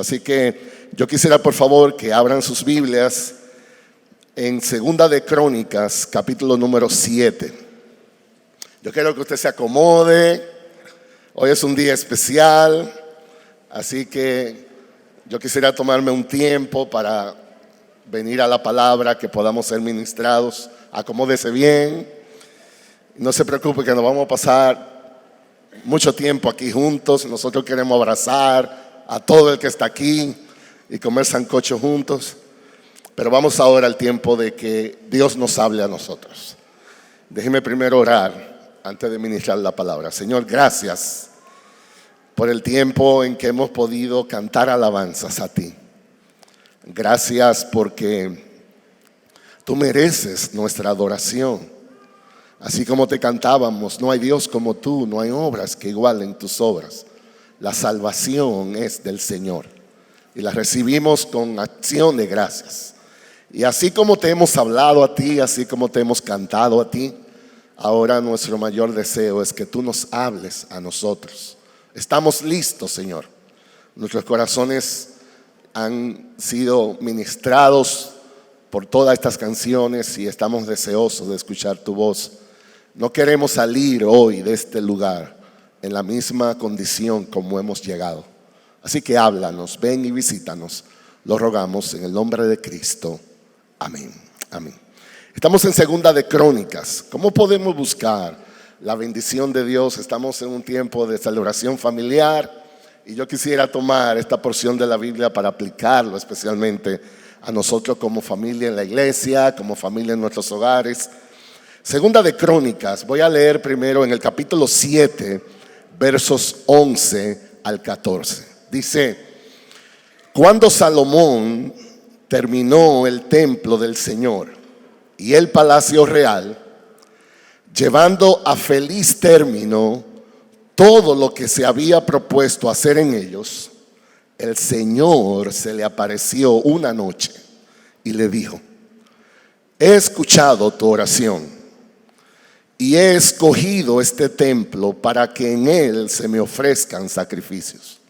Así que yo quisiera, por favor, que abran sus Biblias en Segunda de Crónicas, capítulo número 7. Yo quiero que usted se acomode. Hoy es un día especial, así que yo quisiera tomarme un tiempo para venir a la palabra, que podamos ser ministrados. Acomódese bien. No se preocupe que nos vamos a pasar mucho tiempo aquí juntos. Nosotros queremos abrazar a todo el que está aquí y comer sancocho juntos. Pero vamos ahora al tiempo de que Dios nos hable a nosotros. Déjeme primero orar antes de ministrar la palabra. Señor, gracias por el tiempo en que hemos podido cantar alabanzas a ti. Gracias porque tú mereces nuestra adoración. Así como te cantábamos, no hay Dios como tú, no hay obras que igualen tus obras. La salvación es del Señor y la recibimos con acción de gracias. Y así como te hemos hablado a ti, así como te hemos cantado a ti, ahora nuestro mayor deseo es que tú nos hables a nosotros. Estamos listos, Señor. Nuestros corazones han sido ministrados por todas estas canciones y estamos deseosos de escuchar tu voz. No queremos salir hoy de este lugar en la misma condición como hemos llegado. Así que háblanos, ven y visítanos. Lo rogamos en el nombre de Cristo. Amén. Amén. Estamos en Segunda de Crónicas. ¿Cómo podemos buscar la bendición de Dios? Estamos en un tiempo de celebración familiar y yo quisiera tomar esta porción de la Biblia para aplicarlo especialmente a nosotros como familia en la iglesia, como familia en nuestros hogares. Segunda de Crónicas, voy a leer primero en el capítulo 7, versos 11 al 14. Dice: cuando Salomón terminó el templo del Señor y el palacio real, llevando a feliz término todo lo que se había propuesto hacer en ellos, el Señor se le apareció una noche y le dijo: he escuchado tu oración y he escogido este templo para que en él se me ofrezcan sacrificios.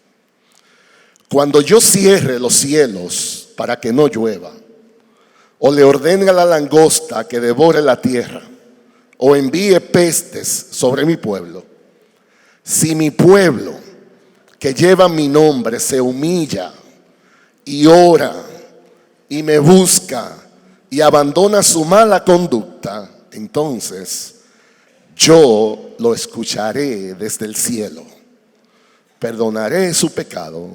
Cuando yo cierre los cielos para que no llueva, o le ordene a la langosta que devore la tierra, o envíe pestes sobre mi pueblo, si mi pueblo que lleva mi nombre se humilla y ora y me busca y abandona su mala conducta, entonces yo lo escucharé desde el cielo, perdonaré su pecado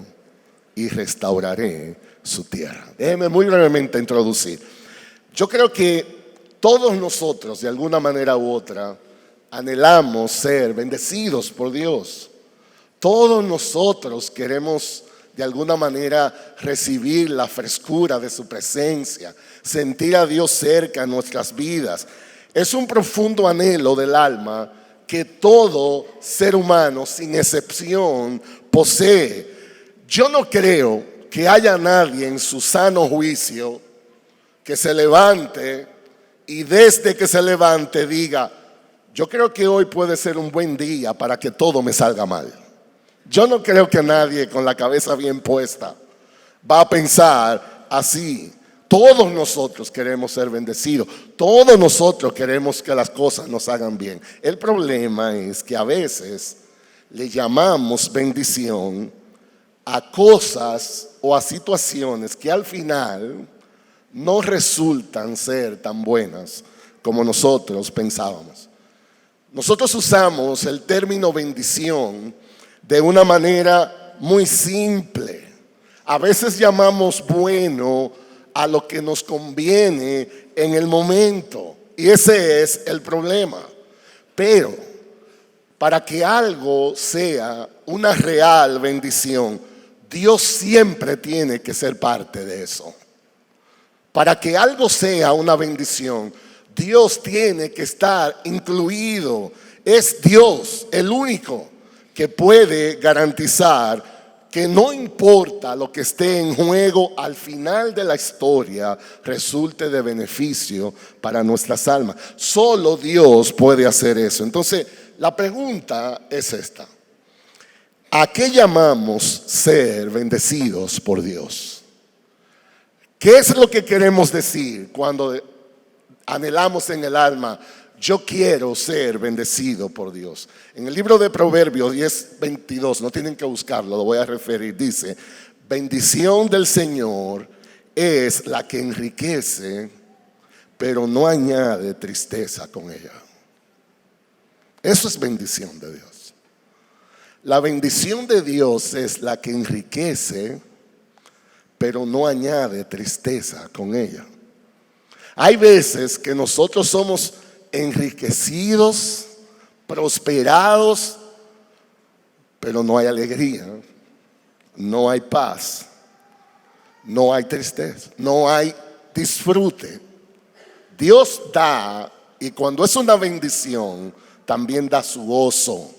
y restauraré su tierra. Déjeme muy brevemente introducir. Yo creo que todos nosotros, de alguna manera u otra, anhelamos ser bendecidos por Dios. Todos nosotros queremos de alguna manera recibir la frescura de su presencia, sentir a Dios cerca en nuestras vidas. Es un profundo anhelo del alma que todo ser humano, sin excepción, posee. Yo no creo que haya nadie en su sano juicio que se levante y desde que se levante diga: yo creo que hoy puede ser un buen día para que todo me salga mal. Yo no creo que nadie con la cabeza bien puesta va a pensar así. Todos nosotros queremos ser bendecidos. Todos nosotros queremos que las cosas nos hagan bien. El problema es que a veces le llamamos bendición a cosas o a situaciones que al final no resultan ser tan buenas como nosotros pensábamos. Nosotros usamos el término bendición de una manera muy simple. A veces llamamos bueno a lo que nos conviene en el momento, y ese es el problema. Pero para que algo sea una real bendición, Dios siempre tiene que ser parte de eso. Para que algo sea una bendición, Dios tiene que estar incluido. Es Dios el único que puede garantizar que no importa lo que esté en juego, al final de la historia resulte de beneficio para nuestras almas. Solo Dios puede hacer eso. Entonces, la pregunta es esta: ¿A qué llamamos ser bendecidos por Dios? ¿Qué es lo que queremos decir cuando anhelamos en el alma: yo quiero ser bendecido por Dios? En el libro de Proverbios 10:22, no tienen que buscarlo, lo voy a referir, dice: bendición del Señor es la que enriquece, pero no añade tristeza con ella. Eso es bendición de Dios. La bendición de Dios es la que enriquece, pero no añade tristeza con ella. Hay veces que nosotros somos enriquecidos, prosperados, pero no hay alegría, no hay paz, no hay tristeza, no hay disfrute. Dios da, y cuando es una bendición, también da su gozo,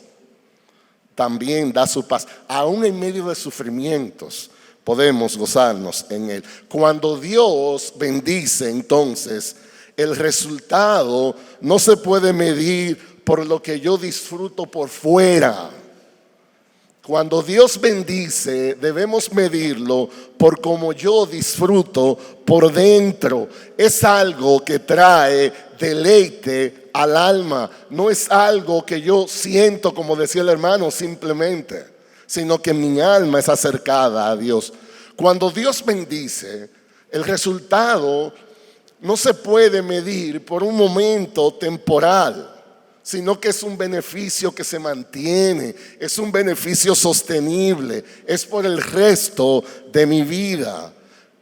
también da su paz. Aún en medio de sufrimientos podemos gozarnos en Él. Cuando Dios bendice, entonces el resultado no se puede medir por lo que yo disfruto por fuera. Cuando Dios bendice, debemos medirlo por cómo yo disfruto por dentro. Es algo que trae deleite al alma. No es algo que yo siento, como decía el hermano, simplemente, sino que mi alma es acercada a Dios. Cuando Dios bendice, el resultado no se puede medir por un momento temporal, sino que es un beneficio que se mantiene, es un beneficio sostenible, es por el resto de mi vida.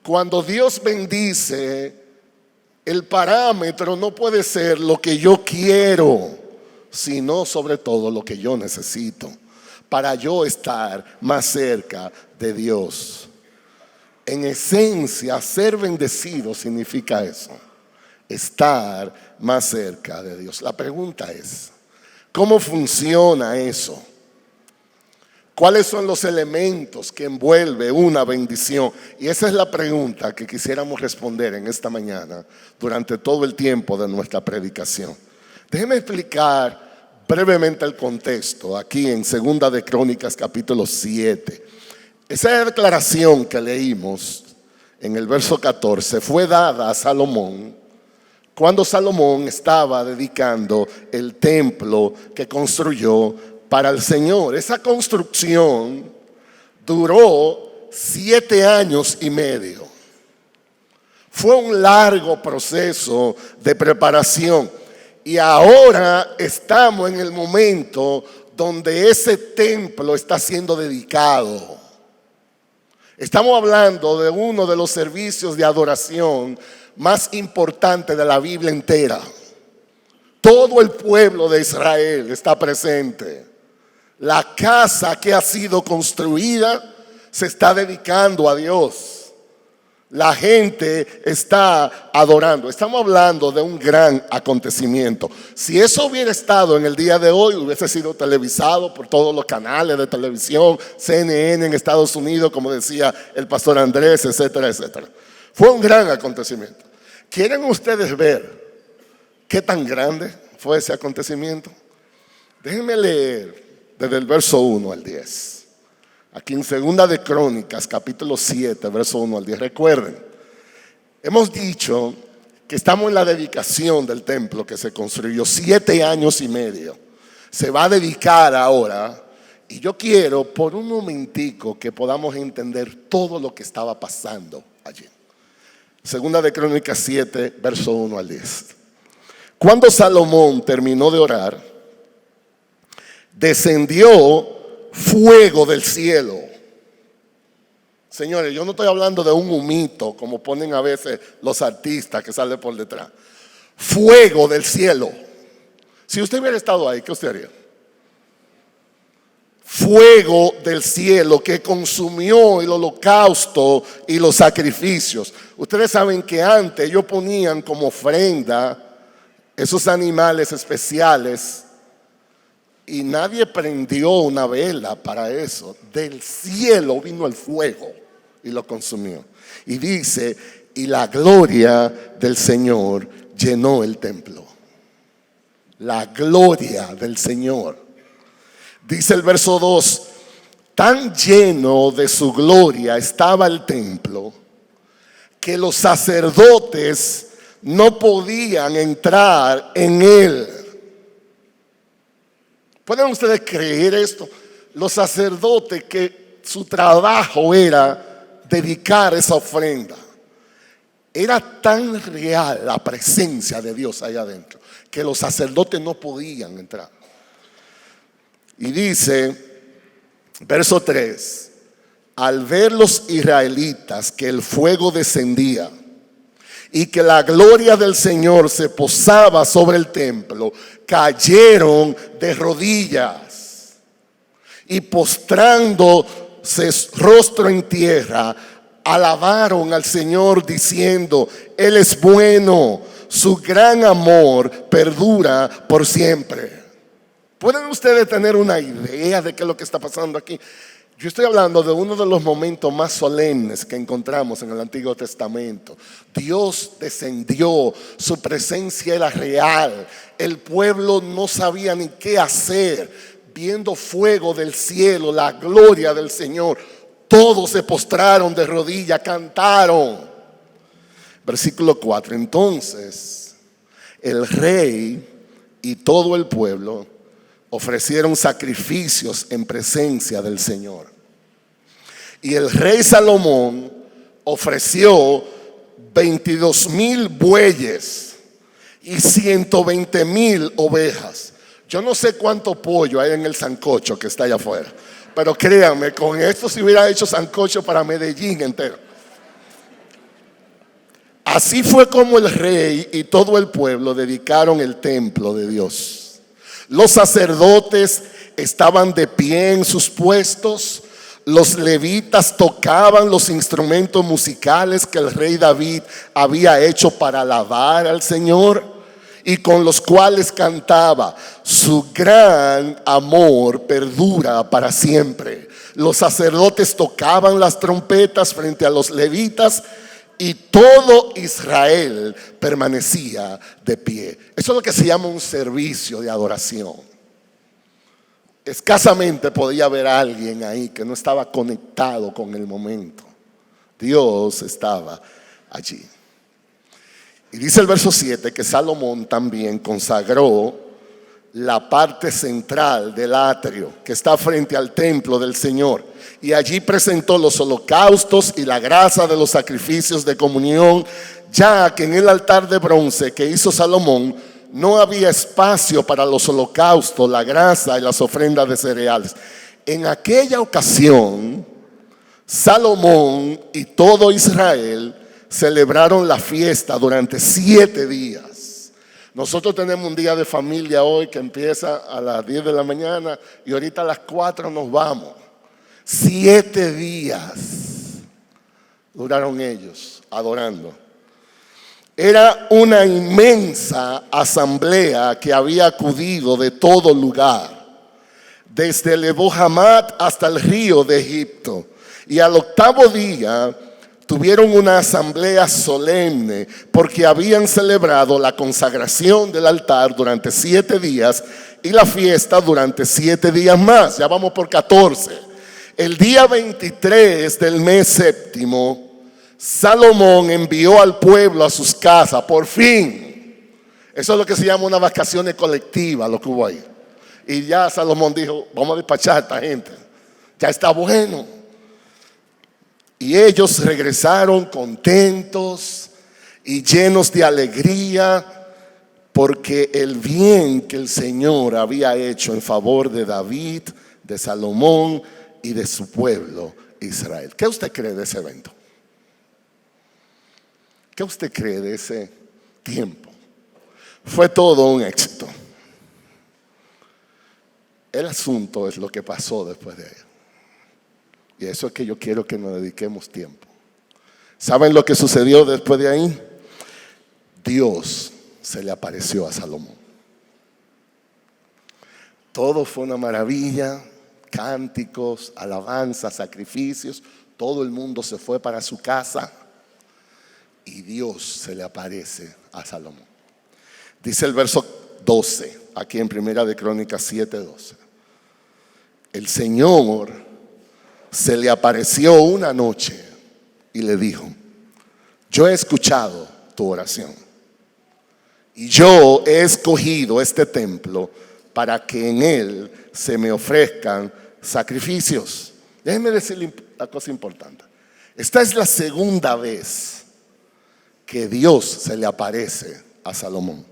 Cuando Dios bendice, el parámetro no puede ser lo que yo quiero, sino sobre todo lo que yo necesito para yo estar más cerca de Dios. En esencia, ser bendecido significa eso: estar más cerca de Dios. La pregunta es: ¿cómo funciona eso? ¿Cuáles son los elementos que envuelve una bendición? Y esa es la pregunta que quisiéramos responder en esta mañana durante todo el tiempo de nuestra predicación. Déjeme explicar brevemente el contexto aquí en 2 de Crónicas capítulo 7. Esa declaración que leímos en el verso 14 fue dada a Salomón cuando Salomón estaba dedicando el templo que construyó para el Señor. Esa construcción duró 7 años y medio. Fue un largo proceso de preparación. Y ahora estamos en el momento donde ese templo está siendo dedicado. Estamos hablando de uno de los servicios de adoración más importantes de la Biblia entera. Todo el pueblo de Israel está presente. La casa que ha sido construida se está dedicando a Dios. La gente está adorando. Estamos hablando de un gran acontecimiento. Si eso hubiera estado en el día de hoy, hubiese sido televisado por todos los canales de televisión, CNN en Estados Unidos, como decía el pastor Andrés, etcétera, etcétera. Fue un gran acontecimiento. ¿Quieren ustedes ver qué tan grande fue ese acontecimiento? Déjenme leer desde el verso 1 al 10. Aquí en 2 de Crónicas, capítulo 7, verso 1 al 10. Recuerden, hemos dicho que estamos en la dedicación del templo que se construyó 7 años y medio. Se va a dedicar ahora. Y yo quiero por un momentico que podamos entender todo lo que estaba pasando allí. 2 de Crónicas 7, verso 1 al 10. Cuando Salomón terminó de orar, descendió fuego del cielo. Señores, yo no estoy hablando de un humito como ponen a veces los artistas que sale por detrás. Fuego del cielo. Si usted hubiera estado ahí, ¿qué usted haría? Fuego del cielo que consumió el holocausto y los sacrificios. Ustedes saben que antes ellos ponían como ofrenda esos animales especiales. Y nadie prendió una vela para eso. Del cielo vino el fuego y lo consumió. Y dice, y la gloria del Señor llenó el templo. La gloria del Señor. Dice el verso 2, tan lleno de su gloria estaba el templo que los sacerdotes no podían entrar en él. ¿Pueden ustedes creer esto? Los sacerdotes, que su trabajo era dedicar esa ofrenda, era tan real la presencia de Dios allá adentro que los sacerdotes no podían entrar. Y dice, verso 3, al ver los israelitas que el fuego descendía y que la gloria del Señor se posaba sobre el templo, cayeron de rodillas y postrándose rostro en tierra, alabaron al Señor diciendo: Él es bueno, su gran amor perdura por siempre. ¿Pueden ustedes tener una idea de qué es lo que está pasando aquí? Yo estoy hablando de uno de los momentos más solemnes que encontramos en el Antiguo Testamento. Dios descendió, su presencia era real. El pueblo no sabía ni qué hacer, viendo fuego del cielo, la gloria del Señor. Todos se postraron de rodillas, cantaron. Versículo 4. Entonces el rey y todo el pueblo ofrecieron sacrificios en presencia del Señor. Y el rey Salomón ofreció 22,000 bueyes y 120,000 ovejas. Yo no sé cuánto pollo hay en el sancocho que está allá afuera, pero créanme, con esto se hubiera hecho sancocho para Medellín entero. Así fue como el rey y todo el pueblo dedicaron el templo de Dios. Los sacerdotes estaban de pie en sus puestos. Los levitas tocaban los instrumentos musicales que el rey David había hecho para alabar al Señor y con los cuales cantaba: su gran amor perdura para siempre. Los sacerdotes tocaban las trompetas frente a los levitas y todo Israel permanecía de pie. Eso es lo que se llama un servicio de adoración. Escasamente podía haber alguien ahí que no estaba conectado con el momento. Dios estaba allí. Y dice el verso 7 que Salomón también consagró la parte central del atrio que está frente al templo del Señor, y allí presentó los holocaustos y la grasa de los sacrificios de comunión, ya que en el altar de bronce que hizo Salomón no había espacio para los holocaustos, la grasa y las ofrendas de cereales. En aquella ocasión, Salomón y todo Israel celebraron la fiesta durante 7 días. Nosotros tenemos un día de familia hoy que empieza a las 10 de la mañana y ahorita a las 4 nos vamos. 7 días duraron ellos adorando. Era una inmensa asamblea que había acudido de todo lugar, desde Lebo Hamat hasta el río de Egipto. Y al 8º día tuvieron una asamblea solemne porque habían celebrado la consagración del altar durante 7 días y la fiesta durante 7 días más. Ya vamos por 14. El día 23 del mes séptimo, Salomón envió al pueblo a sus casas, por fin. Eso es lo que se llama una vacaciones colectiva, lo que hubo ahí. Y ya Salomón dijo: vamos a despachar a esta gente, ya está bueno. Y ellos regresaron contentos y llenos de alegría, porque el bien que el Señor había hecho en favor de David, de Salomón y de su pueblo Israel. ¿Qué usted cree de ese evento? ¿Qué usted cree de ese tiempo? Fue todo un éxito. El asunto es lo que pasó después de ello. Y eso es que yo quiero que nos dediquemos tiempo. ¿Saben lo que sucedió después de ahí? Dios se le apareció a Salomón. Todo fue una maravilla, cánticos, alabanzas, sacrificios. Todo el mundo se fue para su casa y Dios se le aparece a Salomón. Dice el verso 12, aquí en Primera de Crónicas 7:12. El Señor se le apareció una noche y le dijo: yo he escuchado tu oración y yo he escogido este templo para que en él se me ofrezcan sacrificios. Déjenme decirle una cosa importante. Esta es la segunda vez que Dios se le aparece a Salomón.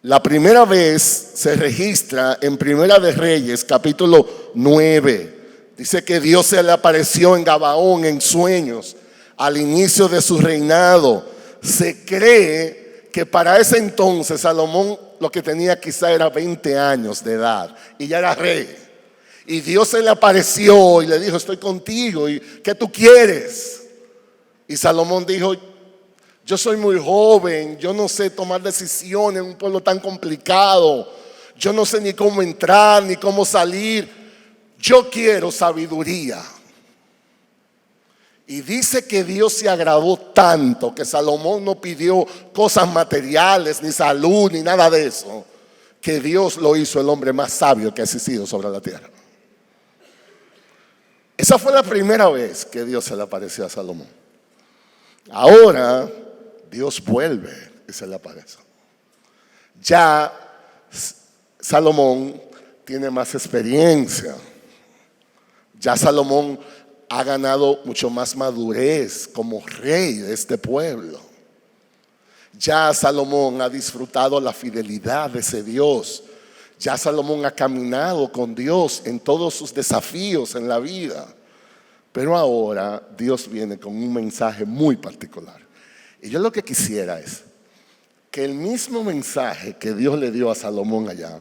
La primera vez se registra en Primera de Reyes, capítulo 9. Dice que Dios se le apareció en Gabaón en sueños al inicio de su reinado. Se cree que para ese entonces Salomón lo que tenía quizá era 20 años de edad y ya era rey. Y Dios se le apareció y le dijo: estoy contigo, ¿y qué tú quieres? Y Salomón dijo: yo soy muy joven, yo no sé tomar decisiones en un pueblo tan complicado, yo no sé ni cómo entrar ni cómo salir, yo quiero sabiduría. Y dice que Dios se agradó tanto que Salomón no pidió cosas materiales, ni salud, ni nada de eso, que Dios lo hizo el hombre más sabio que ha existido sobre la tierra. Esa fue la primera vez que Dios se le apareció a Salomón. Ahora Dios vuelve y se le aparece. Ya Salomón tiene más experiencia. Ya Salomón ha ganado mucho más madurez como rey de este pueblo. Ya Salomón ha disfrutado la fidelidad de ese Dios. Ya Salomón ha caminado con Dios en todos sus desafíos en la vida. Pero ahora Dios viene con un mensaje muy particular. Y yo lo que quisiera es que el mismo mensaje que Dios le dio a Salomón allá,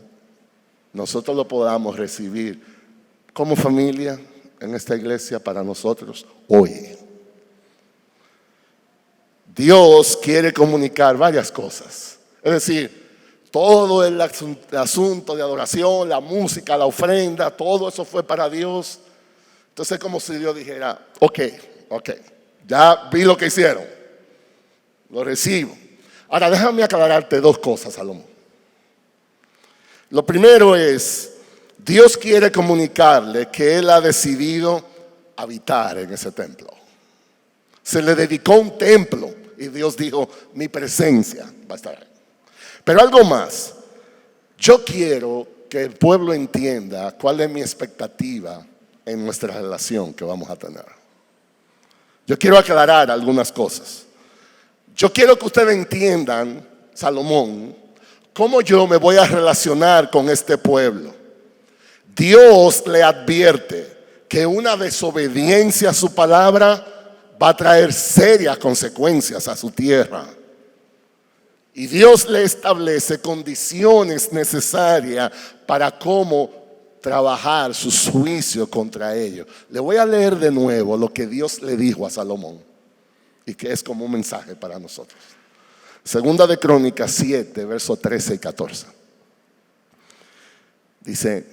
nosotros lo podamos recibir como familia en esta iglesia para nosotros hoy. Dios quiere comunicar varias cosas. Es decir, todo el asunto de adoración, la música, la ofrenda, todo eso fue para Dios. Entonces es como si Dios dijera: ok, ya vi lo que hicieron, lo recibo. Ahora déjame aclararte dos cosas, Salomón. Lo primero es, Dios quiere comunicarle que Él ha decidido habitar en ese templo. Se le dedicó un templo y Dios dijo: mi presencia va a estar ahí. Pero algo más, yo quiero que el pueblo entienda cuál es mi expectativa en nuestra relación que vamos a tener. Yo quiero aclarar algunas cosas. Yo quiero que ustedes entiendan, Salomón, cómo yo me voy a relacionar con este pueblo. Dios le advierte que una desobediencia a su palabra va a traer serias consecuencias a su tierra. Y Dios le establece condiciones necesarias para cómo trabajar sus juicios contra ellos. Le voy a leer de nuevo lo que Dios le dijo a Salomón y que es como un mensaje para nosotros. Segunda de Crónicas 7, versos 13 y 14. Dice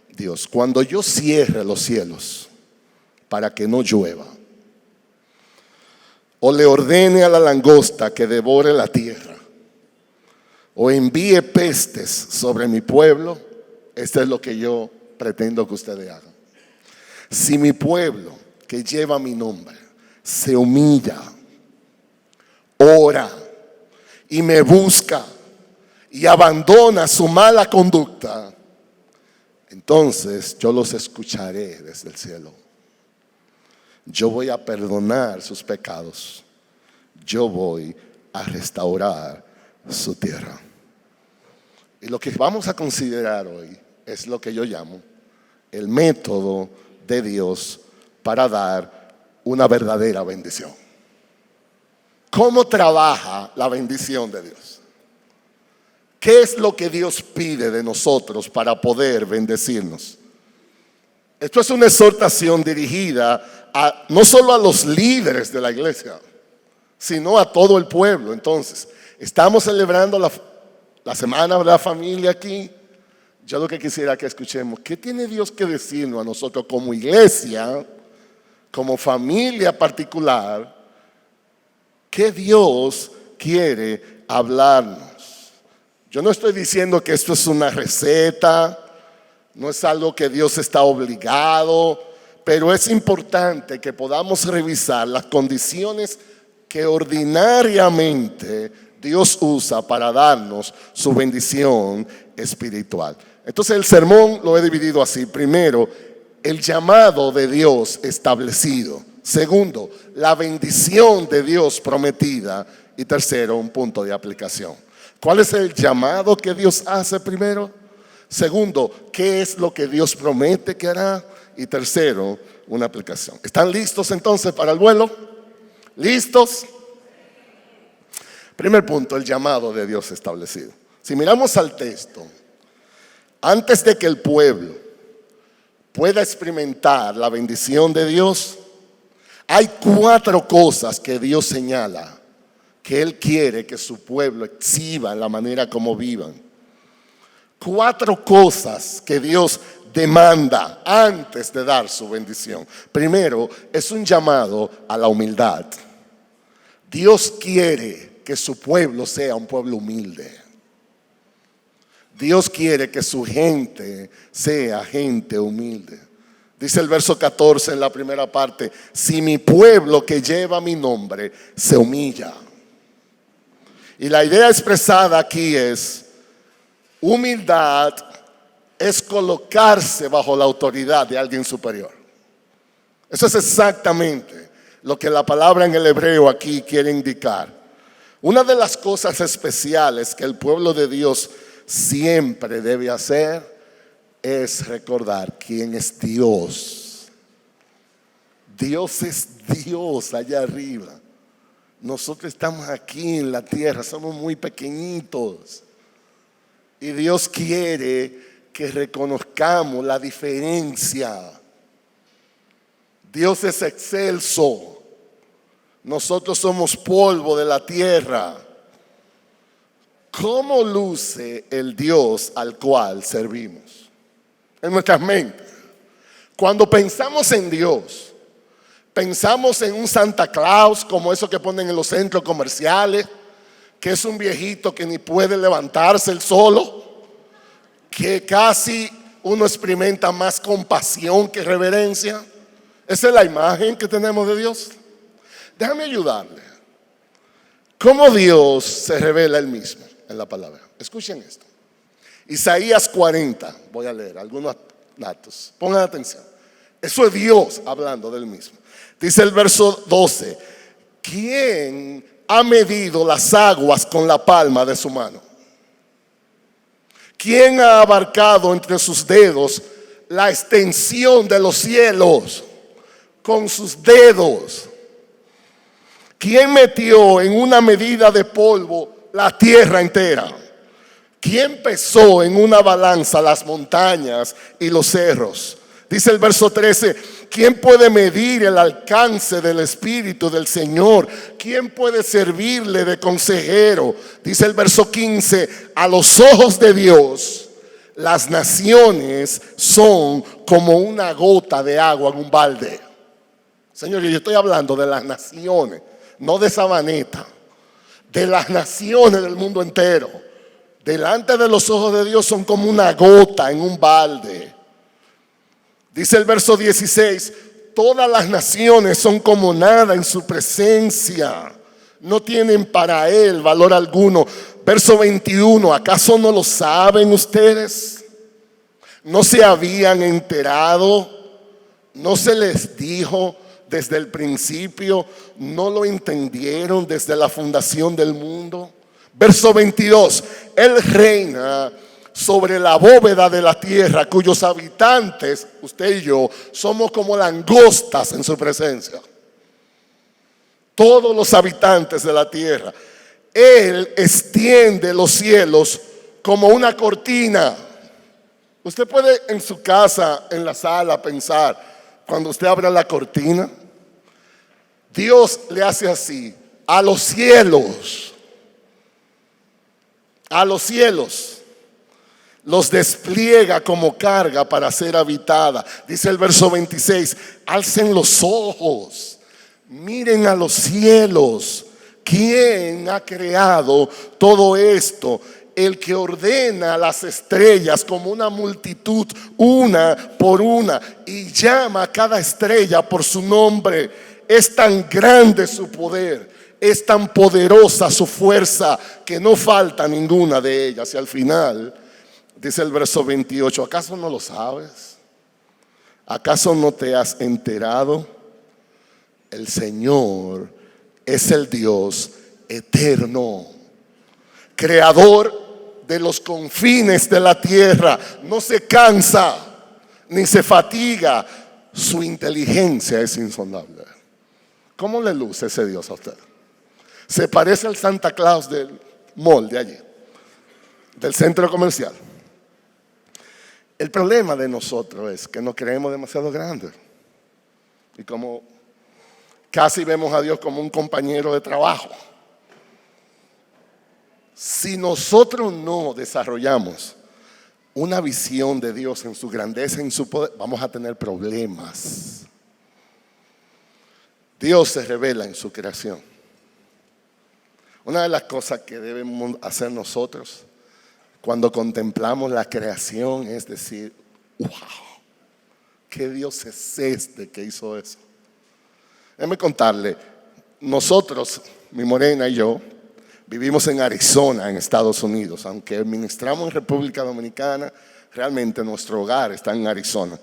Dios: cuando yo cierre los cielos para que no llueva, o le ordene a la langosta que devore la tierra, o envíe pestes sobre mi pueblo, esto es lo que yo pretendo que ustedes hagan. Si mi pueblo, que lleva mi nombre, se humilla, ora y me busca y abandona su mala conducta, entonces yo los escucharé desde el cielo. Yo voy a perdonar sus pecados. Yo voy a restaurar su tierra. Y lo que vamos a considerar hoy es lo que yo llamo el método de Dios para dar una verdadera bendición. ¿Cómo trabaja la bendición de Dios? ¿Qué es lo que Dios pide de nosotros para poder bendecirnos? Esto es una exhortación dirigida no solo a los líderes de la iglesia, sino a todo el pueblo. Entonces, estamos celebrando la semana de la familia aquí. Yo lo que quisiera que escuchemos, ¿qué tiene Dios que decirnos a nosotros como iglesia, como familia particular? ¿Qué Dios quiere hablarnos? Yo no estoy diciendo que esto es una receta, no es algo que Dios está obligado, pero es importante que podamos revisar las condiciones que ordinariamente Dios usa para darnos su bendición espiritual. Entonces el sermón lo he dividido así. Primero, el llamado de Dios establecido. Segundo, la bendición de Dios prometida. Y tercero, un punto de aplicación. ¿Cuál es el llamado que Dios hace primero? Segundo, ¿qué es lo que Dios promete que hará? Y tercero, una aplicación. ¿Están listos entonces para el vuelo? ¿Listos? Primer punto, el llamado de Dios establecido. Si miramos al texto, antes de que el pueblo pueda experimentar la bendición de Dios, hay 4 cosas que Dios señala que Él quiere que su pueblo exhiba en la manera como vivan. 4 cosas que Dios demanda antes de dar su bendición. Primero, es un llamado a la humildad. Dios quiere que su pueblo sea un pueblo humilde. Dios quiere que su gente sea gente humilde. Dice el verso 14 en la primera parte: si mi pueblo que lleva mi nombre se humilla. Y la idea expresada aquí es: humildad es colocarse bajo la autoridad de alguien superior. Eso es exactamente lo que la palabra en el hebreo aquí quiere indicar. Una de las cosas especiales que el pueblo de Dios siempre debe hacer es recordar quién es Dios. Dios es Dios allá arriba. Nosotros estamos aquí en la tierra, somos muy pequeñitos. Y Dios quiere que reconozcamos la diferencia. Dios es excelso. Nosotros somos polvo de la tierra. ¿Cómo luce el Dios al cual servimos? En nuestras mentes. Cuando pensamos en Dios, pensamos en un Santa Claus como eso que ponen en los centros comerciales, que es un viejito que ni puede levantarse él solo, que casi uno experimenta más compasión que reverencia. Esa es la imagen que tenemos de Dios. Déjame ayudarle. ¿Cómo Dios se revela él mismo en la palabra? Escuchen esto. Isaías 40, voy a leer algunos datos. Pongan atención. Eso es Dios hablando del mismo. Dice el verso 12: ¿quién ha medido las aguas con la palma de su mano? ¿Quién ha abarcado entre sus dedos la extensión de los cielos con sus dedos? ¿Quién metió en una medida de polvo la tierra entera? ¿Quién pesó en una balanza las montañas y los cerros? Dice el verso 13: ¿quién puede medir el alcance del Espíritu del Señor? ¿Quién puede servirle de consejero? Dice el verso 15: a los ojos de Dios, las naciones son como una gota de agua en un balde. Señores, yo estoy hablando de las naciones, no de Sabaneta, de las naciones del mundo entero. Delante de los ojos de Dios son como una gota en un balde. Dice el verso 16: todas las naciones son como nada en su presencia, no tienen para él valor alguno. Verso 21: ¿acaso no lo saben ustedes? ¿No se habían enterado? ¿No se les dijo desde el principio? ¿No lo entendieron desde la fundación del mundo? Verso 22: él reina sobre la bóveda de la tierra, cuyos habitantes, usted y yo, somos como langostas en su presencia. Todos los habitantes de la tierra. Él extiende los cielos como una cortina. Usted puede en su casa, en la sala, pensar, cuando usted abra la cortina, Dios le hace así a los cielos. A los cielos los despliega como carga para ser habitada. Dice el verso 26: alcen los ojos, miren a los cielos. ¿Quién ha creado todo esto? el que ordena las estrellas como una multitud, una por una, y llama a cada estrella por su nombre. Es tan grande su poder, es tan poderosa su fuerza, que no falta ninguna de ellas. Y al final dice el verso 28, ¿acaso no lo sabes? ¿Acaso no te has enterado? El Señor es el Dios eterno, creador de los confines de la tierra. No se cansa ni se fatiga. Su inteligencia es insondable. ¿Cómo le luce ese Dios a usted? Se parece al Santa Claus del mall de allí, del centro comercial. El problema de nosotros es que nos creemos demasiado grandes. Y como casi vemos a Dios como un compañero de trabajo. Si nosotros no desarrollamos una visión de Dios en su grandeza, en su poder, vamos a tener problemas. Dios se revela en su creación. Una de las cosas que debemos hacer nosotros cuando contemplamos la creación es decir, wow, ¿qué Dios es este que hizo eso? Déjeme contarle, nosotros, mi morena y yo, vivimos en Arizona, en Estados Unidos. Aunque ministramos en República Dominicana, realmente nuestro hogar está en Arizona.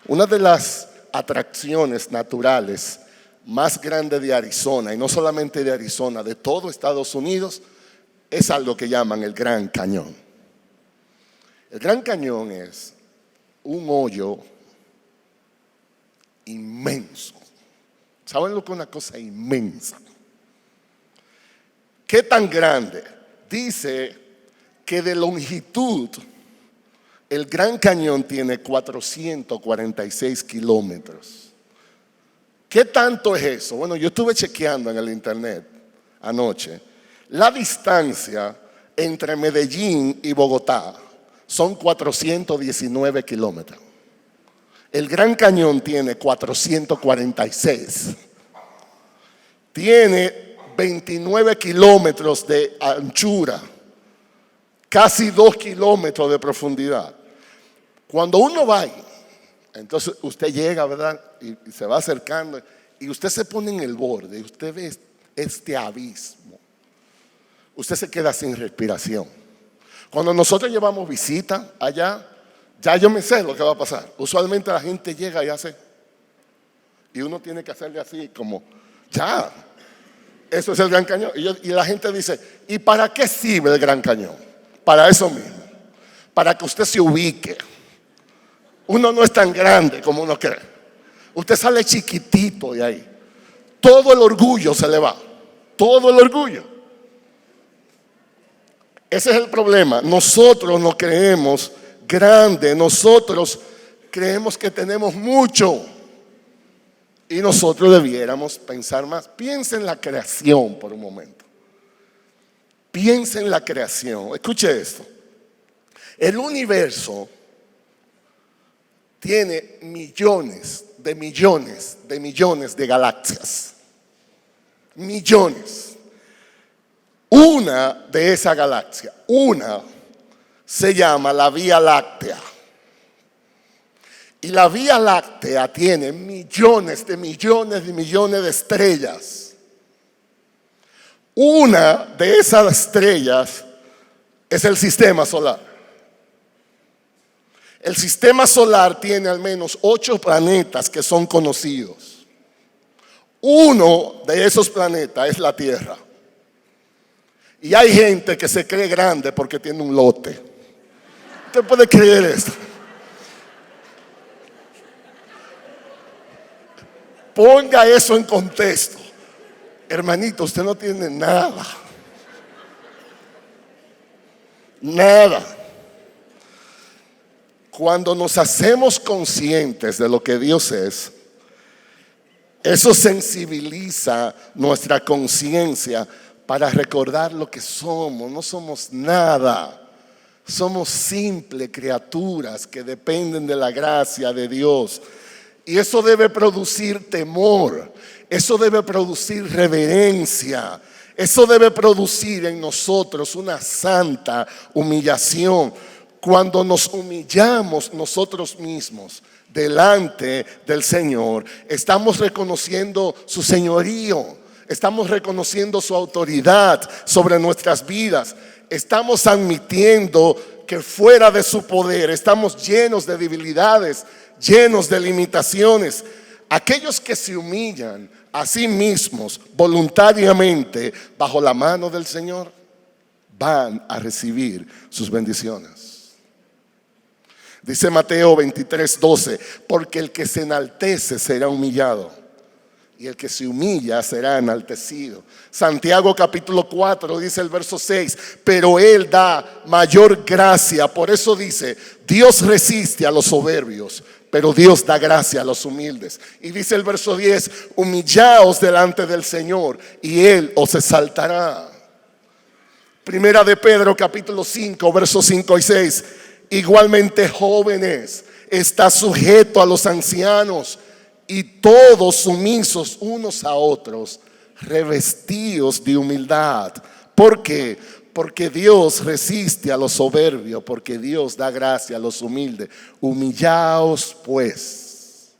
Una de las atracciones naturales más grandes de Arizona, y no solamente de Arizona, de todo Estados Unidos, es algo que llaman el Gran Cañón. El Gran Cañón es un hoyo inmenso. ¿Saben lo que es una cosa inmensa? ¿Qué tan grande? Dice que de longitud el Gran Cañón tiene 446 kilómetros. ¿Qué tanto es eso? Bueno, yo estuve chequeando en el internet anoche. La distancia entre Medellín y Bogotá son 419 kilómetros. El Gran Cañón tiene 446. Tiene 29 kilómetros de anchura, casi 2 kilómetros de profundidad. Cuando uno va ahí, entonces usted llega, ¿verdad? Y se va acercando y usted se pone en el borde y usted ve este abismo. Usted se queda sin respiración. Cuando nosotros llevamos visita allá, ya yo me sé lo que va a pasar. Usualmente la gente llega y hace, y uno tiene que hacerle así como, ya, eso es el Gran Cañón. Y la gente dice, ¿y para qué sirve el Gran Cañón? Para eso mismo, para que usted se ubique. Uno no es tan grande como uno cree. Usted sale chiquitito de ahí. Todo el orgullo se le va, todo el orgullo. Ese es el problema. Nosotros nos creemos grandes, nosotros creemos que tenemos mucho. Y nosotros debiéramos pensar más. Piensa en la creación por un momento. Piensa en la creación. Escuche esto. El universo tiene millones de millones de millones de galaxias. Millones. Una de esa galaxia, se llama la Vía Láctea. Y la Vía Láctea tiene millones de millones de millones de estrellas. Una de esas estrellas es el sistema solar. El sistema solar tiene al menos 8 planetas que son conocidos. Uno de esos planetas es la Tierra. Y hay gente que se cree grande porque tiene un lote. ¿Usted puede creer esto? Ponga eso en contexto. Hermanito, usted no tiene nada. Nada. Cuando nos hacemos conscientes de lo que Dios es, eso sensibiliza nuestra conciencia para recordar lo que somos. No somos nada. Somos simples criaturas que dependen de la gracia de Dios. Y eso debe producir temor. Eso debe producir reverencia. Eso debe producir en nosotros una santa humillación. Cuando nos humillamos nosotros mismos delante del Señor, estamos reconociendo su señorío, estamos reconociendo su autoridad sobre nuestras vidas, estamos admitiendo que fuera de su poder estamos llenos de debilidades, llenos de limitaciones. Aquellos que se humillan a sí mismos voluntariamente bajo la mano del Señor van a recibir sus bendiciones. Dice Mateo 23:12, porque el que se enaltece será humillado y el que se humilla será enaltecido. Santiago capítulo 4 dice el verso 6, pero Él da mayor gracia. Por eso dice, Dios resiste a los soberbios, pero Dios da gracia a los humildes. Y dice el verso 10, humillaos delante del Señor y Él os exaltará. Primera de Pedro capítulo 5 versos 5 y 6, igualmente jóvenes, está sujeto a los ancianos y todos sumisos unos a otros, revestidos de humildad. ¿Por qué? Porque Dios resiste a los soberbios, porque Dios da gracia a los humildes. Humillaos pues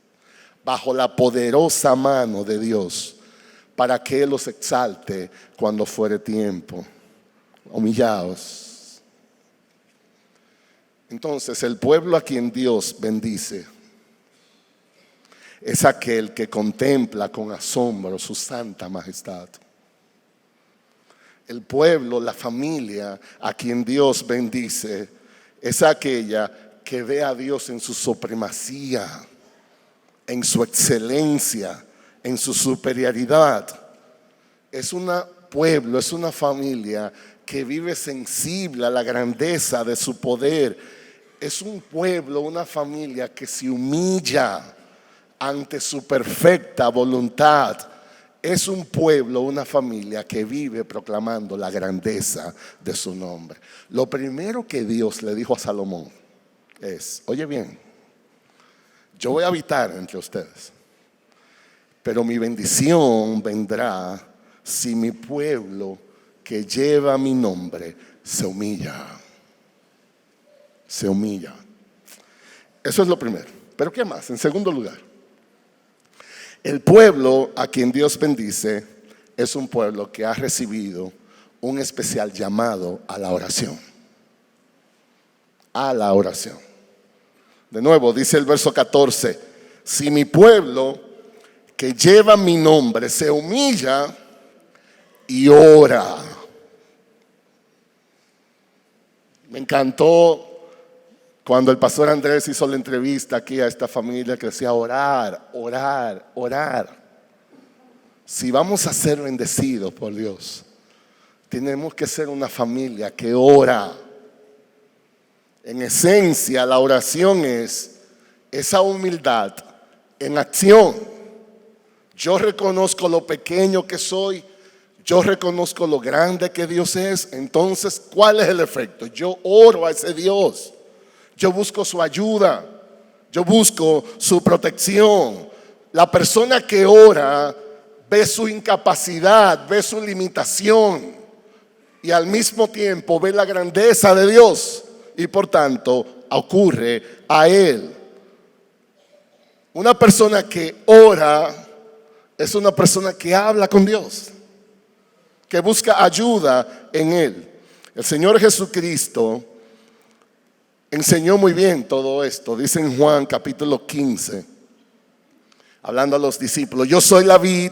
bajo la poderosa mano de Dios, para que Él los exalte cuando fuere tiempo. Humillaos. Entonces, el pueblo a quien Dios bendice es aquel que contempla con asombro su santa majestad. El pueblo, la familia a quien Dios bendice es aquella que ve a Dios en su supremacía, en su excelencia, en su superioridad. Es un pueblo, es una familia que vive sensible a la grandeza de su poder. Es un pueblo, una familia que se humilla ante su perfecta voluntad. Es un pueblo, una familia que vive proclamando la grandeza de su nombre. Lo primero que Dios le dijo a Salomón es, oye bien, yo voy a habitar entre ustedes, pero mi bendición vendrá si mi pueblo que lleva mi nombre se humilla. Se humilla. Eso es lo primero. ¿Pero qué más? En segundo lugar, el pueblo a quien Dios bendice es un pueblo que ha recibido un especial llamado a la oración. A la oración. De nuevo, dice el verso 14, si mi pueblo que lleva mi nombre se humilla y ora. Me encantó cuando el pastor Andrés hizo la entrevista aquí a esta familia que decía orar, orar, orar. Si vamos a ser bendecidos por Dios, tenemos que ser una familia que ora. En esencia, la oración es esa humildad en acción. Yo reconozco lo pequeño que soy, yo reconozco lo grande que Dios es. Entonces, ¿cuál es el efecto? Yo oro a ese Dios. Yo busco su ayuda, yo busco su protección. La persona que ora ve su incapacidad, ve su limitación y al mismo tiempo ve la grandeza de Dios y por tanto ocurre a él. Una persona que ora es una persona que habla con Dios, que busca ayuda en Él. El Señor Jesucristo enseñó muy bien todo esto. Dice en Juan capítulo 15, hablando a los discípulos, yo soy la vid,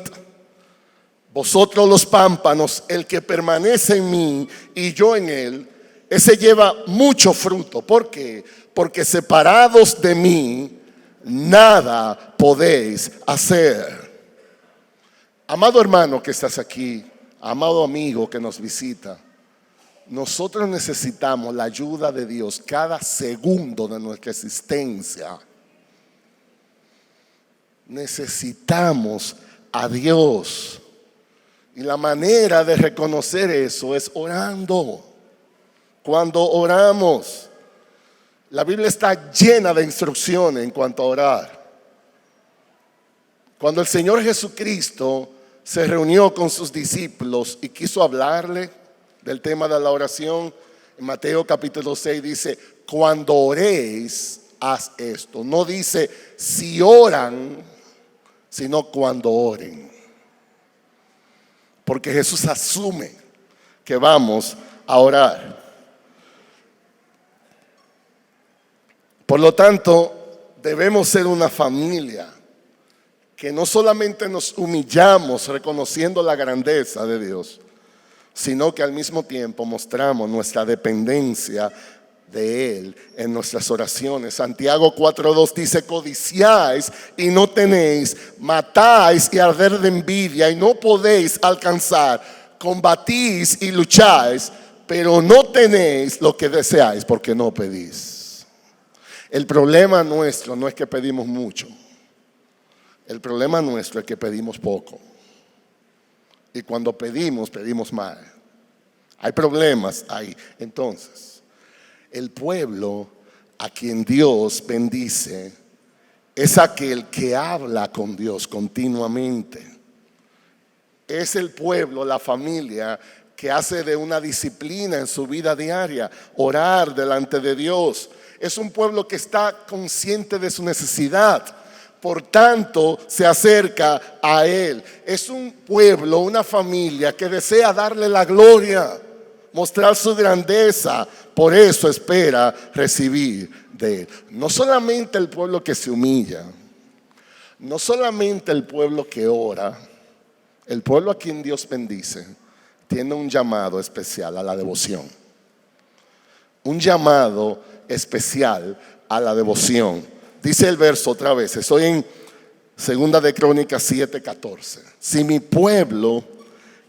vosotros los pámpanos, el que permanece en mí y yo en él, ese lleva mucho fruto. ¿Por qué? Porque separados de mí, nada podéis hacer. Amado hermano que estás aquí, amado amigo que nos visita, nosotros necesitamos la ayuda de Dios cada segundo de nuestra existencia. Necesitamos a Dios. Y la manera de reconocer eso es orando. Cuando oramos, la Biblia está llena de instrucciones en cuanto a orar. Cuando el Señor Jesucristo se reunió con sus discípulos y quiso hablarle del tema de la oración, en Mateo capítulo 6 dice: cuando oréis, haz esto. No dice si oran, sino cuando oren. Porque Jesús asume que vamos a orar. Por lo tanto, debemos ser una familia que no solamente nos humillamos reconociendo la grandeza de Dios, sino que al mismo tiempo mostramos nuestra dependencia de Él en nuestras oraciones. Santiago 4:2 dice: codiciáis y no tenéis, matáis y arder de envidia y no podéis alcanzar, combatís y lucháis, pero no tenéis lo que deseáis porque no pedís. El problema nuestro no es que pedimos mucho. El problema nuestro es que pedimos poco. Y cuando pedimos, pedimos mal. Hay problemas ahí. Entonces, el pueblo a quien Dios bendice es aquel que habla con Dios continuamente. Es el pueblo, la familia, que hace de una disciplina en su vida diaria orar delante de Dios. Es un pueblo que está consciente de su necesidad. Por tanto, se acerca a Él. Es un pueblo, una familia que desea darle la gloria, mostrar su grandeza. Por eso espera recibir de Él. No solamente el pueblo que se humilla, no solamente el pueblo que ora, el pueblo a quien Dios bendice tiene un llamado especial a la devoción. Un llamado especial a la devoción. Dice el verso otra vez, estoy en 2 de Crónicas 7:14. Si mi pueblo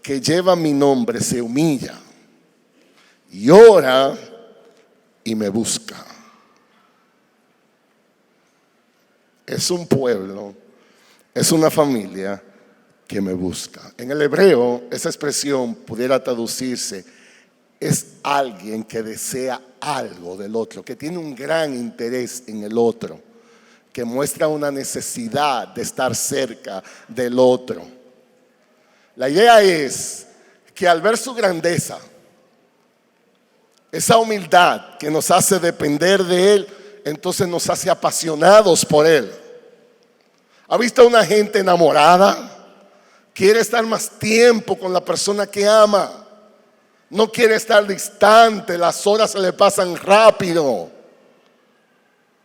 que lleva mi nombre se humilla y ora y me busca. Es un pueblo, es una familia que me busca. En el hebreo esa expresión pudiera traducirse: es alguien que desea algo del otro, que tiene un gran interés en el otro, que muestra una necesidad de estar cerca del otro. La idea es que al ver su grandeza, esa humildad que nos hace depender de Él, entonces nos hace apasionados por Él. ¿Ha visto a una gente enamorada? Quiere estar más tiempo con la persona que ama. No quiere estar distante, las horas se le pasan rápido.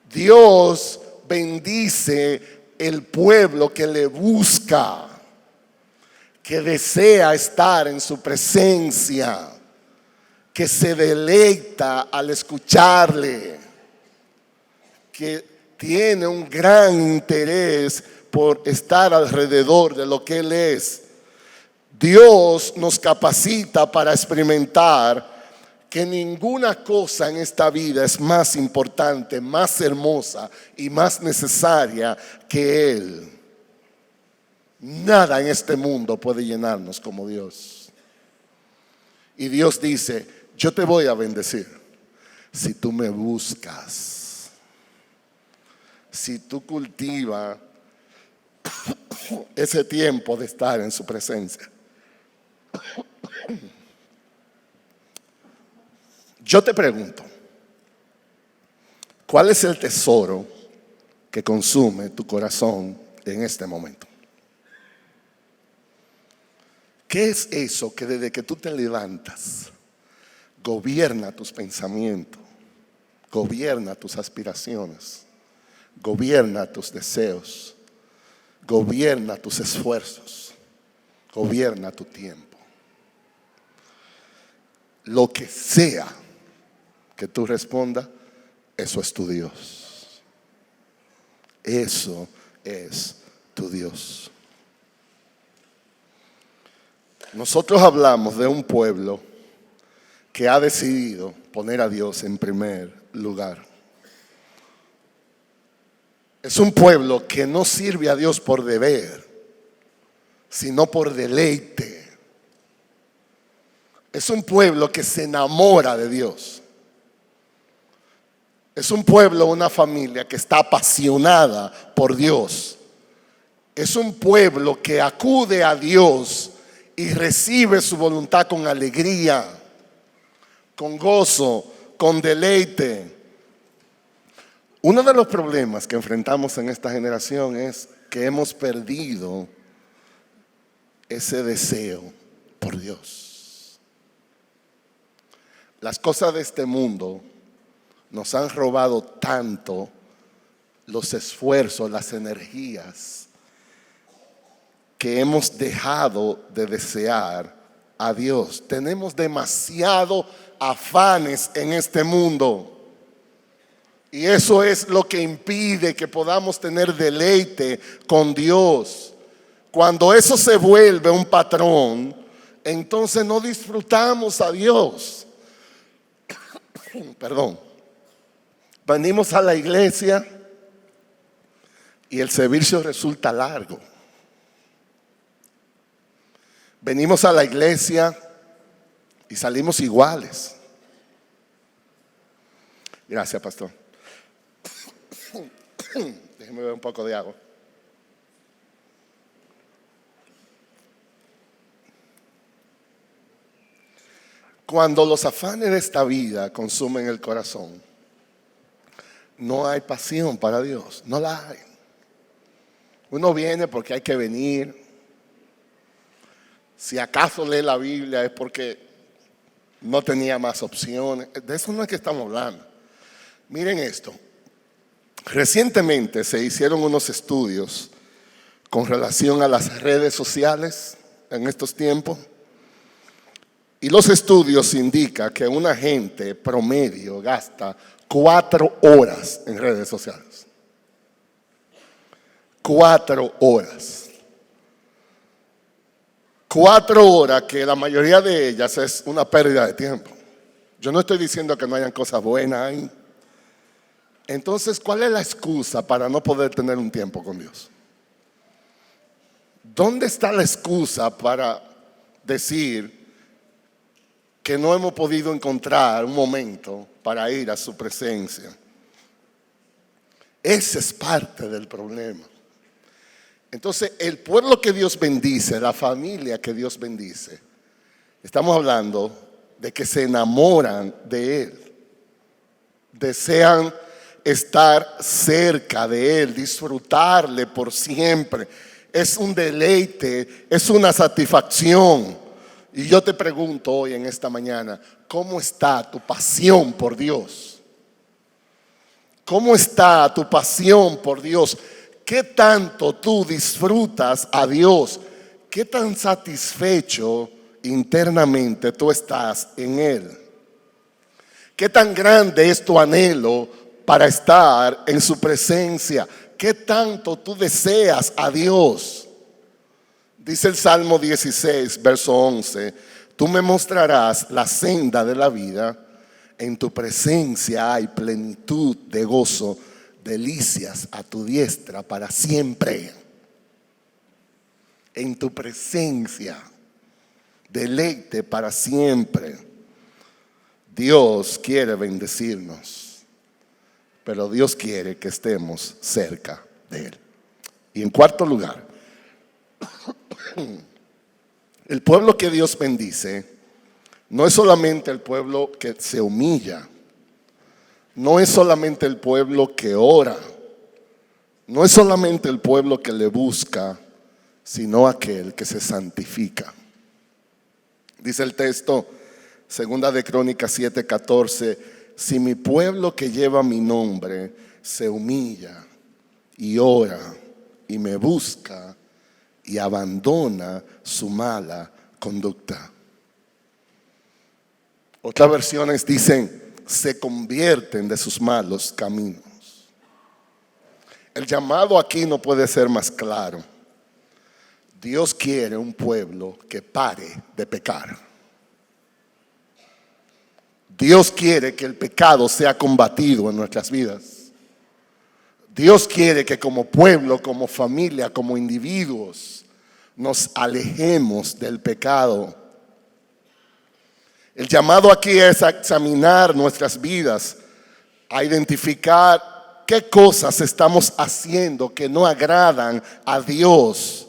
Dios bendice el pueblo que le busca, que desea estar en su presencia, que se deleita al escucharle, que tiene un gran interés por estar alrededor de lo que Él es. Dios nos capacita para experimentar que ninguna cosa en esta vida es más importante, más hermosa y más necesaria que Él. Nada en este mundo puede llenarnos como Dios. Y Dios dice: yo te voy a bendecir si tú me buscas, si tú cultivas ese tiempo de estar en su presencia. Yo te pregunto, ¿cuál es el tesoro que consume tu corazón en este momento? ¿Qué es eso que desde que tú te levantas gobierna tus pensamientos, gobierna tus aspiraciones, gobierna tus deseos, gobierna tus esfuerzos, gobierna tu tiempo? Lo que sea que tú respondas, eso es tu Dios. Eso es tu Dios. Nosotros hablamos de un pueblo que ha decidido poner a Dios en primer lugar. Es un pueblo que no sirve a Dios por deber, sino por deleite. Es un pueblo que se enamora de Dios. Es un pueblo, una familia que está apasionada por Dios Es un pueblo que acude a Dios y recibe su voluntad con alegría, con gozo, con deleite. Uno de los problemas que enfrentamos en esta generación es que hemos perdido ese deseo por Dios. Las cosas de este mundo nos han robado tanto los esfuerzos, las energías, que hemos dejado de desear a Dios. Tenemos demasiado afanes en este mundo. Y eso es lo que impide que podamos tener deleite con Dios. Cuando eso se vuelve un patrón, entonces no disfrutamos a Dios. Perdón. Venimos a la iglesia y el servicio resulta largo. Venimos a la iglesia y salimos iguales. Gracias, pastor. Déjeme beber un poco de agua. Cuando los afanes de esta vida consumen el corazón, no hay pasión para Dios, no la hay. Uno viene porque hay que venir. Si acaso lee la Biblia es porque no tenía más opciones. De eso no es que estamos hablando. Miren esto. Recientemente se hicieron unos estudios con relación a las redes sociales en estos tiempos. Y los estudios indican que una gente promedio gasta 4 horas en redes sociales. 4 horas. 4 horas que la mayoría de ellas es una pérdida de tiempo. Yo no estoy diciendo que no hayan cosas buenas ahí. Entonces, ¿cuál es la excusa para no poder tener un tiempo con Dios? ¿Dónde está la excusa para decir que no hemos podido encontrar un momento para ir a su presencia? Ese es parte del problema. Entonces, el pueblo que Dios bendice, la familia que Dios bendice, estamos hablando de que se enamoran de Él, desean estar cerca de Él, disfrutarle por siempre. Es un deleite, es una satisfacción. Y yo te pregunto hoy en esta mañana, ¿cómo está tu pasión por Dios? ¿Cómo está tu pasión por Dios? ¿Qué tanto tú disfrutas a Dios? ¿Qué tan satisfecho internamente tú estás en Él? ¿Qué tan grande es tu anhelo para estar en su presencia? ¿Qué tanto tú deseas a Dios? Dice el Salmo 16, verso 11, tú me mostrarás la senda de la vida, en tu presencia hay plenitud de gozo, delicias a tu diestra para siempre. En tu presencia, deleite para siempre. Dios quiere bendecirnos, pero Dios quiere que estemos cerca de Él. Y en cuarto lugar, el pueblo que Dios bendice no es solamente el pueblo que se humilla, no es solamente el pueblo que ora, no es solamente el pueblo que le busca, sino aquel que se santifica. Dice el texto, segunda de Crónicas 7:14, si mi pueblo que lleva mi nombre se humilla y ora y me busca y abandona su mala conducta. Otras versiones dicen, se convierten de sus malos caminos. El llamado aquí no puede ser más claro. Dios quiere un pueblo que pare de pecar. Dios quiere que el pecado sea combatido en nuestras vidas. Dios quiere que como pueblo, como familia, como individuos, nos alejemos del pecado. El llamado aquí es a examinar nuestras vidas, a identificar qué cosas estamos haciendo que no agradan a Dios.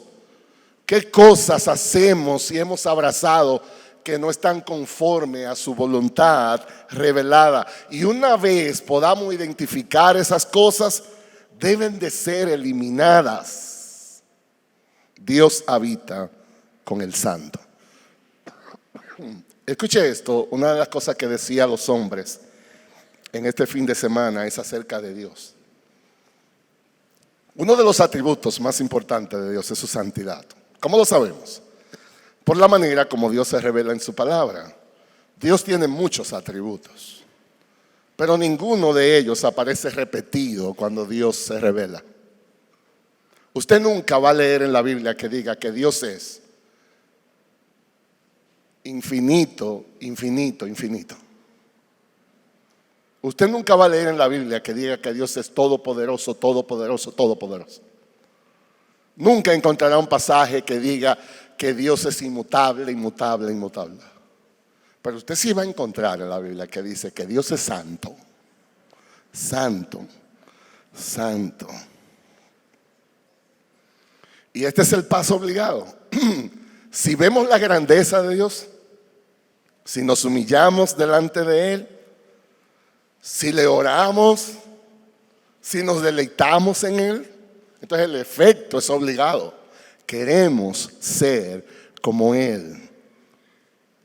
¿Qué cosas hacemos y hemos abrazado que no están conforme a su voluntad revelada? Y una vez podamos identificar esas cosas, deben de ser eliminadas. Dios habita con el santo. Escuche esto, una de las cosas que decía los hombres en este fin de semana es acerca de Dios. Uno de los atributos más importantes de Dios es su santidad. ¿Cómo lo sabemos? Por la manera como Dios se revela en su palabra. Dios tiene muchos atributos, pero ninguno de ellos aparece repetido cuando Dios se revela. Usted nunca va a leer en la Biblia que diga que Dios es infinito, infinito, infinito. Usted nunca va a leer en la Biblia que diga que Dios es todopoderoso, todopoderoso, todopoderoso. Nunca encontrará un pasaje que diga que Dios es inmutable, inmutable, inmutable. Pero usted sí va a encontrar en la Biblia que dice que Dios es santo, santo, santo. Y este es el paso obligado. Si vemos la grandeza de Dios, si nos humillamos delante de Él, si le oramos, si nos deleitamos en Él, entonces el efecto es obligado. Queremos ser como Él.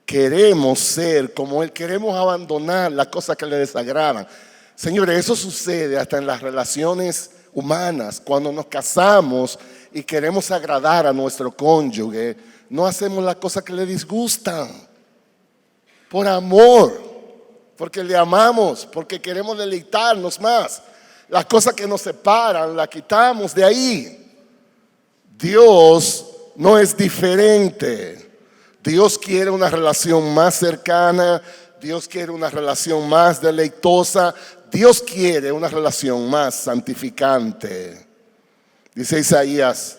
Queremos ser como Él. Queremos abandonar las cosas que le desagradan. Señores, eso sucede hasta en las relaciones humanas. Cuando nos casamos y queremos agradar a nuestro cónyuge, no hacemos las cosas que le disgustan. Por amor, porque le amamos, porque queremos deleitarnos más. Las cosas que nos separan, las quitamos de ahí. Dios no es diferente. Dios quiere una relación más cercana. Dios quiere una relación más deleitosa. Dios quiere una relación más santificante. Dice Isaías,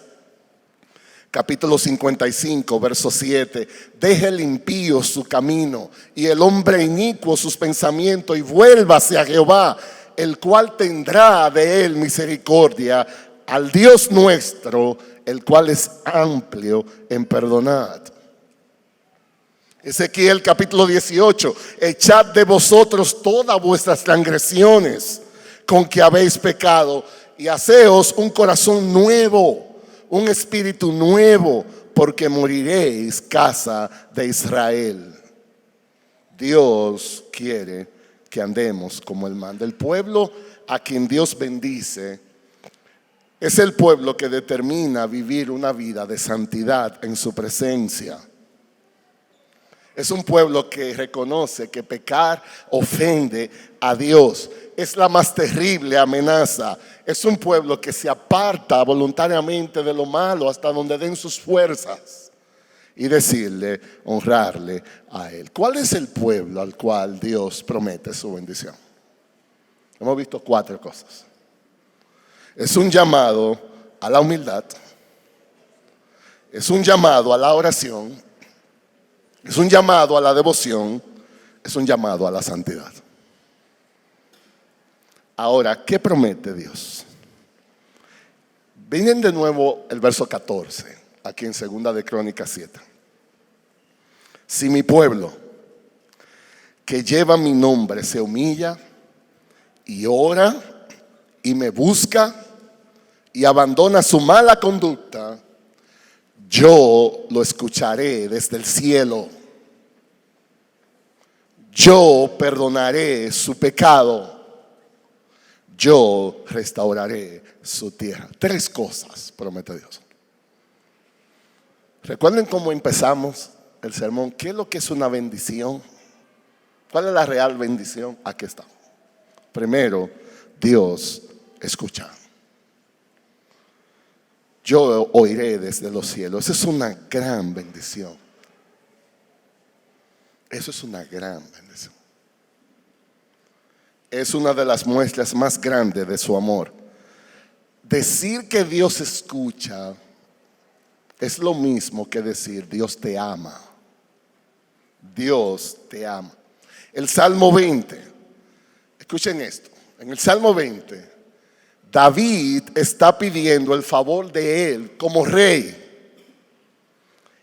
capítulo 55, verso 7. Deje el impío su camino y el hombre inicuo sus pensamientos y vuélvase a Jehová, el cual tendrá de él misericordia, al Dios nuestro, el cual es amplio en perdonar. Ezequiel capítulo 18. Echad de vosotros todas vuestras transgresiones con que habéis pecado y haceos un corazón nuevo, un espíritu nuevo, porque moriréis, casa de Israel. Dios quiere que andemos como Él manda. El pueblo a quien Dios bendice es el pueblo que determina vivir una vida de santidad en su presencia. Es un pueblo que reconoce que pecar ofende a Dios. Es la más terrible amenaza. Es un pueblo que se aparta voluntariamente de lo malo hasta donde den sus fuerzas y decirle, honrarle a Él. ¿Cuál es el pueblo al cual Dios promete su bendición? Hemos visto 4 cosas. Es un llamado a la humildad. Es un llamado a la oración. Es un llamado a la devoción. Es un llamado a la santidad. Ahora, ¿qué promete Dios? Vienen de nuevo el verso 14, aquí en 2 de Crónicas 7. Si mi pueblo, que lleva mi nombre, se humilla y ora y me busca y abandona su mala conducta, yo lo escucharé desde el cielo. Yo perdonaré su pecado. Yo restauraré su tierra. 3 cosas promete Dios. Recuerden cómo empezamos el sermón. ¿Qué es lo que es una bendición? ¿Cuál es la real bendición? Aquí está. Primero, Dios escucha. Yo oiré desde los cielos. Esa es una gran bendición. Eso es una gran bendición. Es una de las muestras más grandes de su amor. Decir que Dios escucha es lo mismo que decir Dios te ama. Dios te ama. El Salmo 20. Escuchen esto. En el Salmo 20 David está pidiendo el favor de él como rey.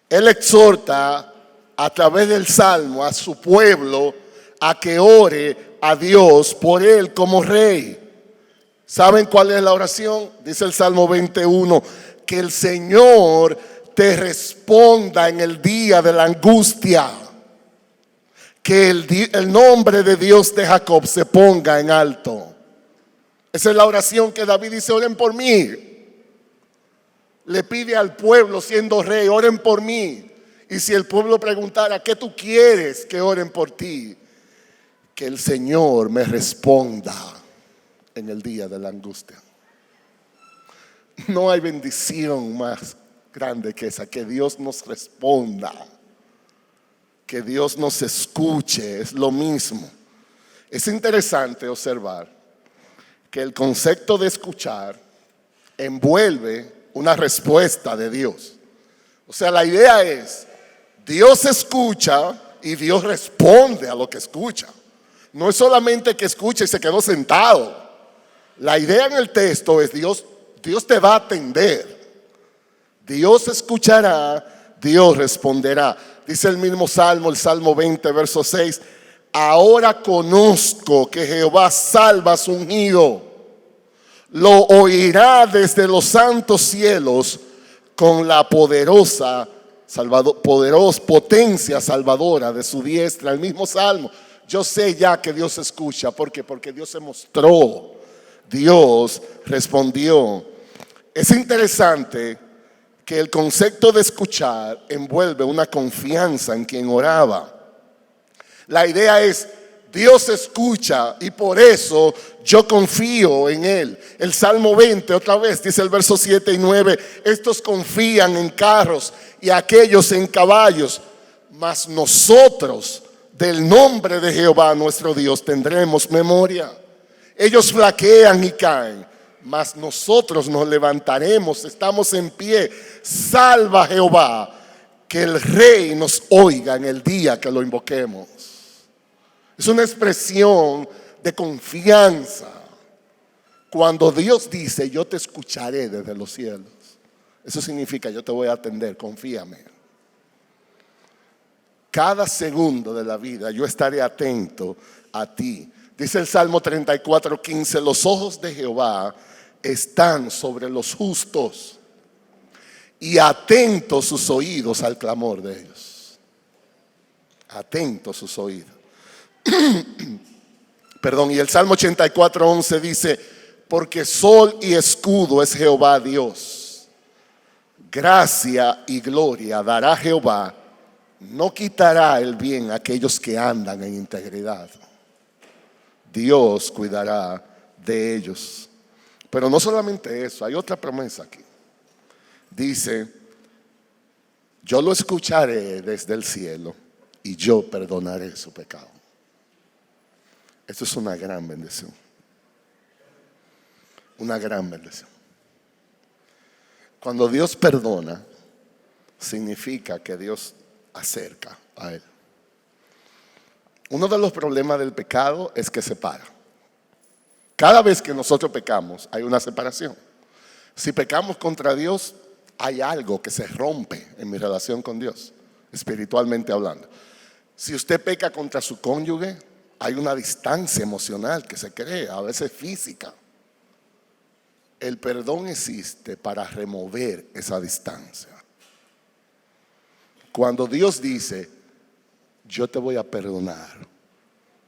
Él exhorta a través del Salmo a su pueblo a que ore a Dios por él como rey. ¿Saben cuál es la oración? Dice el Salmo 21, que el Señor te responda en el día de la angustia. Que el nombre de Dios de Jacob se ponga en alto. Esa es la oración que David dice: oren por mí. Le pide al pueblo siendo rey: oren por mí. Y si el pueblo preguntara: ¿qué tú quieres que oren por ti? Que el Señor me responda en el día de la angustia. No hay bendición más grande que esa, que Dios nos responda, que Dios nos escuche. Es lo mismo. Es interesante observar que el concepto de escuchar envuelve una respuesta de Dios. O sea, la idea es: Dios escucha y Dios responde a lo que escucha. No es solamente que escucha y se quedó sentado. La idea en el texto es: Dios te va a atender. Dios escuchará, Dios responderá. Dice el mismo Salmo, el Salmo 20, verso 6: ahora conozco que Jehová salva a su ungido. Lo oirá desde los santos cielos con la poderosa potencia salvadora de su diestra. El mismo Salmo. Yo sé ya que Dios escucha. ¿Por qué? Porque Dios se mostró. Dios respondió. Es interesante que el concepto de escuchar envuelve una confianza en quien oraba. La idea es: Dios escucha y por eso yo confío en Él. El Salmo 20, otra vez, dice el verso 7 y 9: estos confían en carros y aquellos en caballos, mas nosotros del nombre de Jehová nuestro Dios tendremos memoria. Ellos flaquean y caen, mas nosotros nos levantaremos, estamos en pie. Salva Jehová, que el Rey nos oiga en el día que lo invoquemos. Es una expresión de confianza. Cuando Dios dice: yo te escucharé desde los cielos, eso significa: yo te voy a atender, confíame. Cada segundo de la vida yo estaré atento a ti. Dice el Salmo 34, 15: los ojos de Jehová están sobre los justos y atentos sus oídos al clamor de ellos. Atentos sus oídos. Perdón, y el Salmo 84, 11 dice: porque sol y escudo es Jehová Dios. Gracia y gloria dará Jehová. No quitará el bien a aquellos que andan en integridad. Dios cuidará de ellos. Pero no solamente eso, hay otra promesa aquí. Dice: yo lo escucharé desde el cielo y yo perdonaré su pecado. Esto es una gran bendición. Una gran bendición. Cuando Dios perdona, significa que Dios acerca a Él. Uno de los problemas del pecado es que separa. Cada vez que nosotros pecamos hay una separación. Si pecamos contra Dios, hay algo que se rompe en mi relación con Dios, espiritualmente hablando. Si usted peca contra su cónyuge, hay una distancia emocional que se crea, a veces física. El perdón existe para remover esa distancia. Cuando Dios dice: yo te voy a perdonar,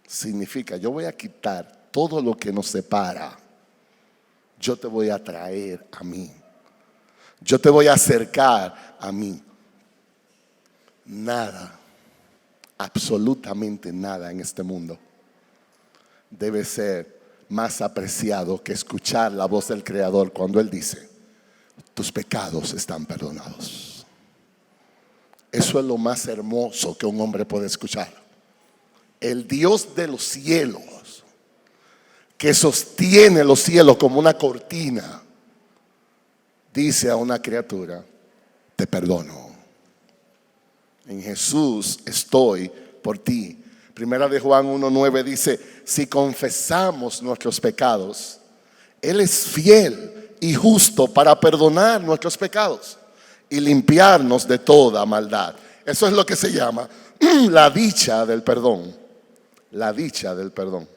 significa: yo voy a quitar todo lo que nos separa. Yo te voy a traer a mí. Yo te voy a acercar a mí. Nada, absolutamente nada en este mundo debe ser más apreciado que escuchar la voz del Creador cuando Él dice: tus pecados están perdonados. Eso es lo más hermoso que un hombre puede escuchar. El Dios de los cielos, que sostiene los cielos como una cortina, dice a una criatura: te perdono. En Jesús estoy por ti. Primera de Juan 1:9 dice: si confesamos nuestros pecados, Él es fiel y justo para perdonar nuestros pecados y limpiarnos de toda maldad. Eso es lo que se llama la dicha del perdón. La dicha del perdón.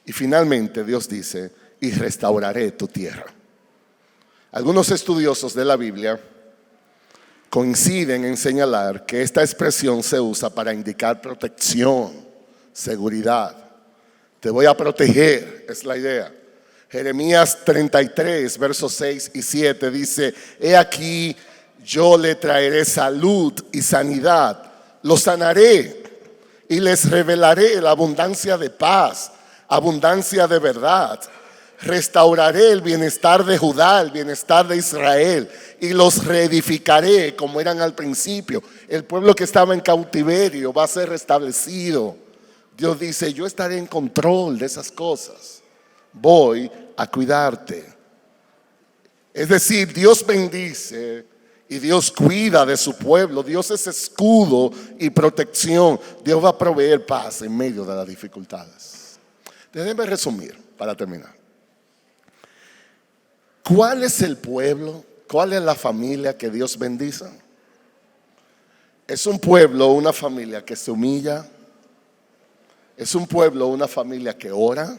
Y finalmente Dios dice, y restauraré tu tierra. Algunos estudiosos de la Biblia coinciden en señalar que esta expresión se usa para indicar protección, seguridad. Te voy a proteger, es la idea. Jeremías 33, versos 6 y 7 dice, he aquí, yo le traeré salud y sanidad, lo sanaré y les revelaré la abundancia de paz, abundancia de verdad. Restauraré el bienestar de Judá, el bienestar de Israel, y los reedificaré como eran al principio. El pueblo que estaba en cautiverio va a ser restablecido. Dios dice, yo estaré en control de esas cosas. Voy a cuidarte. Es decir, Dios bendice y Dios cuida de su pueblo. Dios es escudo y protección. Dios va a proveer paz en medio de las dificultades. Déjenme resumir para terminar. ¿Cuál es el pueblo? ¿Cuál es la familia que Dios bendice? Es un pueblo, una familia que se humilla. Es un pueblo, una familia que ora.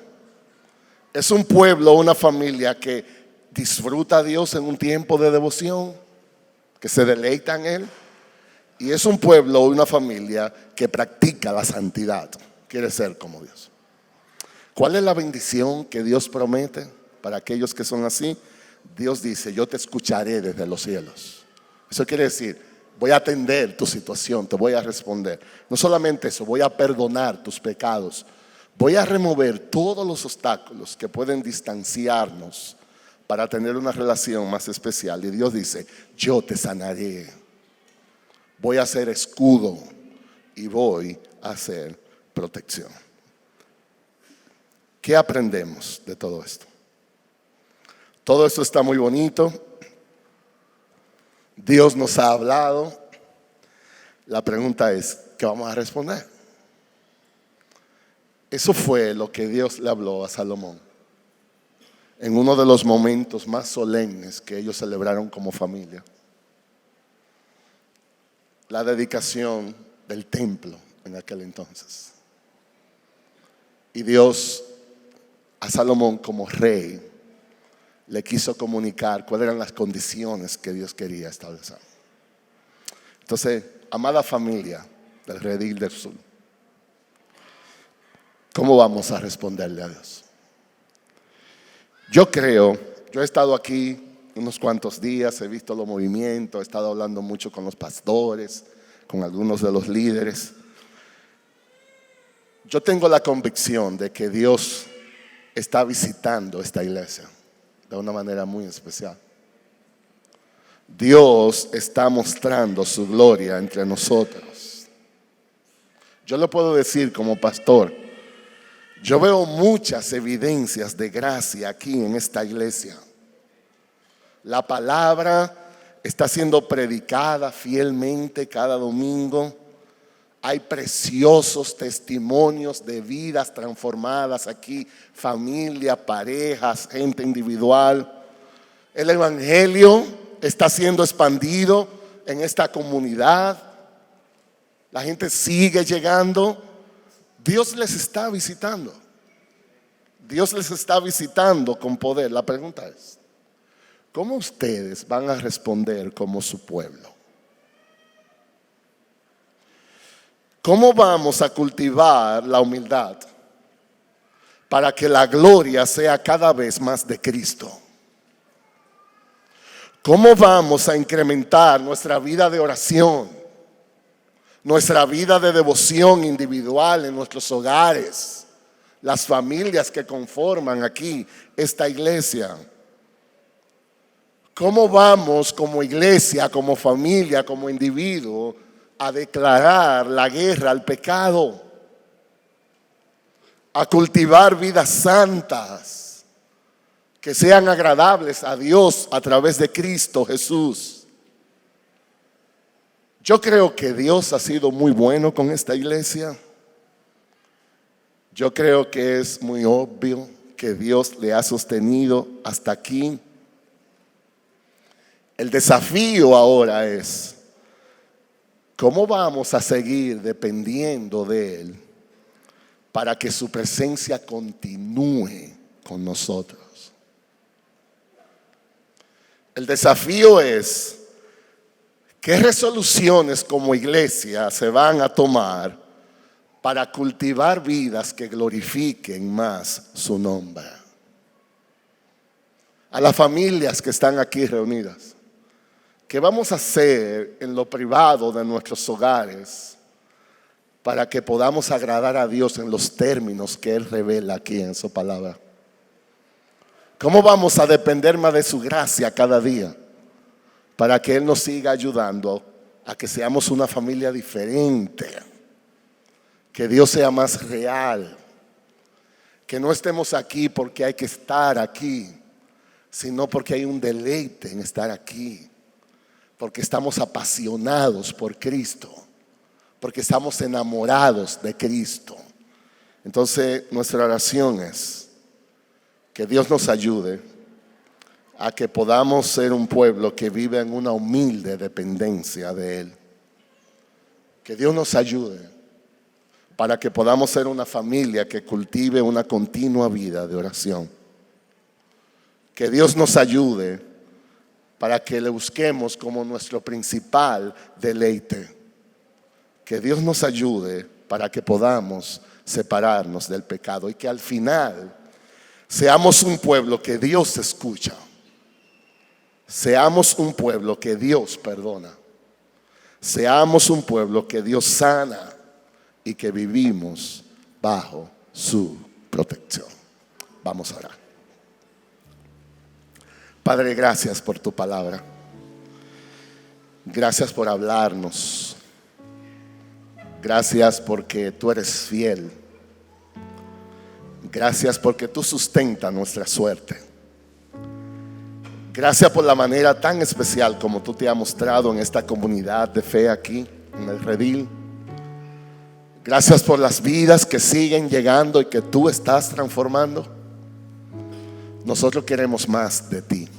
Es un pueblo, una familia que disfruta a Dios en un tiempo de devoción, que se deleita en Él. Y es un pueblo, una familia que practica la santidad, quiere ser como Dios. ¿Cuál es la bendición que Dios promete para aquellos que son así? Dios dice, yo te escucharé desde los cielos. Eso quiere decir, voy a atender tu situación, te voy a responder. No solamente eso, voy a perdonar tus pecados. Voy a remover todos los obstáculos que pueden distanciarnos para tener una relación más especial. Y Dios dice, yo te sanaré. Voy a ser escudo y voy a ser protección. ¿Qué aprendemos de todo esto? Todo esto está muy bonito. Dios nos ha hablado. La pregunta es, ¿qué vamos a responder? Eso fue lo que Dios le habló a Salomón en uno de los momentos más solemnes que ellos celebraron como familia. La dedicación del templo en aquel entonces. Y Dios a Salomón como rey le quiso comunicar cuáles eran las condiciones que Dios quería establecer. Entonces, amada familia del Redil del Sur, ¿cómo vamos a responderle a Dios? Yo he estado aquí unos cuantos días, he visto los movimientos, he estado hablando mucho con los pastores, con algunos de los líderes. Yo tengo la convicción de que Dios está visitando esta iglesia de una manera muy especial. Dios está mostrando su gloria entre nosotros. Yo lo puedo decir como pastor. Yo veo muchas evidencias de gracia aquí en esta iglesia. La palabra está siendo predicada fielmente cada domingo. Hay preciosos testimonios de vidas transformadas aquí, familia, parejas, gente individual. El evangelio está siendo expandido en esta comunidad. La gente sigue llegando. Dios les está visitando. Dios les está visitando con poder. La pregunta es, ¿cómo ustedes van a responder como su pueblo? ¿Cómo vamos a cultivar la humildad para que la gloria sea cada vez más de Cristo? ¿Cómo vamos a incrementar nuestra vida de oración, nuestra vida de devoción individual en nuestros hogares, las familias que conforman aquí esta iglesia? ¿Cómo vamos como iglesia, como familia, como individuo a declarar la guerra al pecado, a cultivar vidas santas que sean agradables a Dios a través de Cristo Jesús? Yo creo que Dios ha sido muy bueno con esta iglesia. Yo creo que es muy obvio que Dios le ha sostenido hasta aquí. El desafío ahora es, ¿cómo vamos a seguir dependiendo de Él para que su presencia continúe con nosotros? El desafío es, ¿qué resoluciones como iglesia se van a tomar para cultivar vidas que glorifiquen más su nombre? A las familias que están aquí reunidas, ¿qué vamos a hacer en lo privado de nuestros hogares para que podamos agradar a Dios en los términos que Él revela aquí en su palabra? ¿Cómo vamos a depender más de su gracia cada día para que Él nos siga ayudando a que seamos una familia diferente? Que Dios sea más real. Que no estemos aquí porque hay que estar aquí, sino porque hay un deleite en estar aquí. Porque estamos apasionados por Cristo. Porque estamos enamorados de Cristo. Entonces, nuestra oración es que Dios nos ayude a que podamos ser un pueblo que vive en una humilde dependencia de Él. Que Dios nos ayude para que podamos ser una familia que cultive una continua vida de oración. Que Dios nos ayude para que le busquemos como nuestro principal deleite. Que Dios nos ayude para que podamos separarnos del pecado y que al final seamos un pueblo que Dios escucha. Seamos un pueblo que Dios perdona. Seamos un pueblo que Dios sana y que vivimos bajo su protección. Vamos a orar. Padre, gracias por tu palabra. Gracias por hablarnos. Gracias porque tú eres fiel. Gracias porque tú sustentas nuestra suerte. Gracias por la manera tan especial como tú te has mostrado en esta comunidad de fe aquí en el Redil. Gracias por las vidas que siguen llegando y que tú estás transformando. Nosotros queremos más de ti.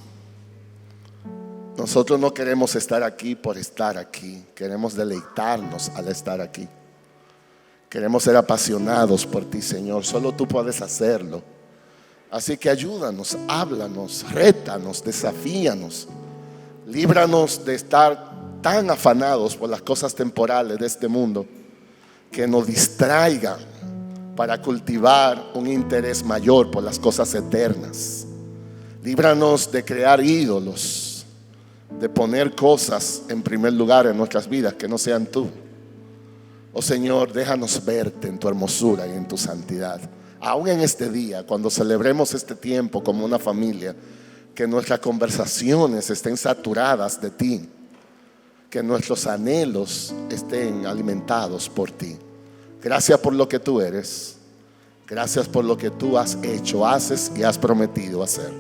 Nosotros no queremos estar aquí por estar aquí. Queremos deleitarnos al estar aquí. Queremos ser apasionados por ti, Señor. Solo tú puedes hacerlo. Así que ayúdanos, háblanos, rétanos, desafíanos. Líbranos de estar tan afanados por las cosas temporales de este mundo que nos distraigan para cultivar un interés mayor por las cosas eternas. Líbranos de crear ídolos, de poner cosas en primer lugar en nuestras vidas que no sean tú. Oh Señor, déjanos verte en tu hermosura y en tu santidad. Aún en este día, cuando celebremos este tiempo como una familia, que nuestras conversaciones estén saturadas de ti, que nuestros anhelos estén alimentados por ti. Gracias por lo que tú eres. Gracias por lo que tú has hecho, haces y has prometido hacer.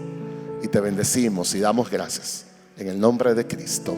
Y te bendecimos y damos gracias en el nombre de Cristo.